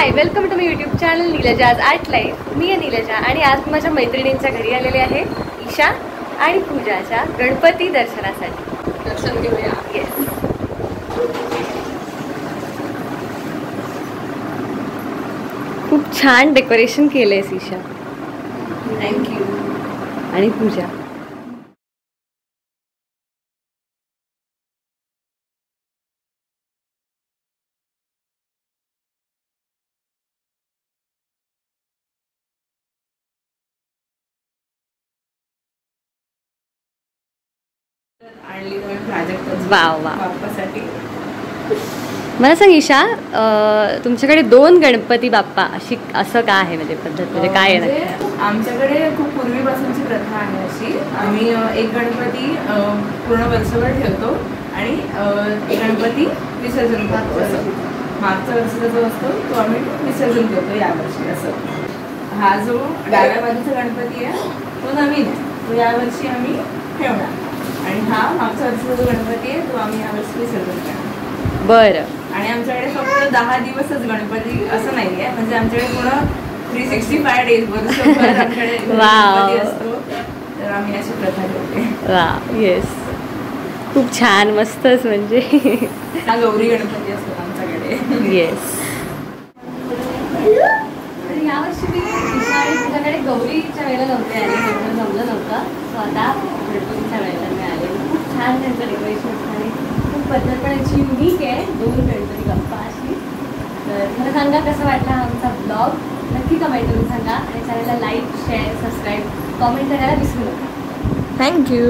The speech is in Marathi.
High, welcome to my YouTube channel Neelja's art life. मी आहे नीलजा आणि आज माझ्या मैत्रिणींच्या घरी आलेले आहे ईशा आणि पूजाच्या गणपती दर्शनासाठी. दर्शन घेऊया. येस, खूप छान डेकोरेशन केलंयस ईशा. थँक्यू. आणि पूजा आणली तुम्ही प्राजक्ताची वाव वा. बाप्पासाठी. मला सांग ईशा, तुमच्याकडे 2 गणपती बाप्पा अशी असं का आहे, म्हणजे पद्धत म्हणजे काय आहे म्हणजे आमच्याकडे खूप पूर्वीपासूनची प्रथा आहे अशी. आम्ही एक गणपती पूर्ण वर्षभर ठेवतो आणि एक गणपती विसर्जन करतो. असं मागच्या वर्षीचा जो असतो तो आम्ही विसर्जन करतो यावर्षी. असं हा जो डाव्या बाजूचा गणपती आहे तो नवीन आहे, तो यावर्षी आम्ही ठेवणार. आणि हा मागच्या वर्षीचा जो गणपती आहे तो आम्ही यावर्षी विसर्जन करणार. बरं. आणि आमच्याकडे फक्त 10 दिवसच गणपती असं नाही आहे, म्हणजे आमच्याकडे पूर्ण 365 डेज वर्षभर आमच्याकडे गणपती असतो. तर आम्ही अशी प्रथा ठेवते. वा. येस, खूप छान, मस्तच. म्हणजे हा गौरी गणपती असतो आमच्याकडे. येस. यावर्षी मी ईशा आणि तुझ्याकडे गौरीच्या वेळेला नव्हते आले, म्हणून जमलं नव्हतं. सो आता गणपतीच्या वेळेला मी आले. खूप छान त्यांचं डेकोरेशन आणि खूप पद्धत पण याची युनिक आहे. 2 गणपती बाप्पा अशी. तर मला सांगा कसं वाटला हा आमचा ब्लॉग, नक्की कमेंट करून सांगा. आणि चॅनलला लाईक, शेअर, सबस्क्राईब, कॉमेंट करायला विसरू नका. थँक्यू.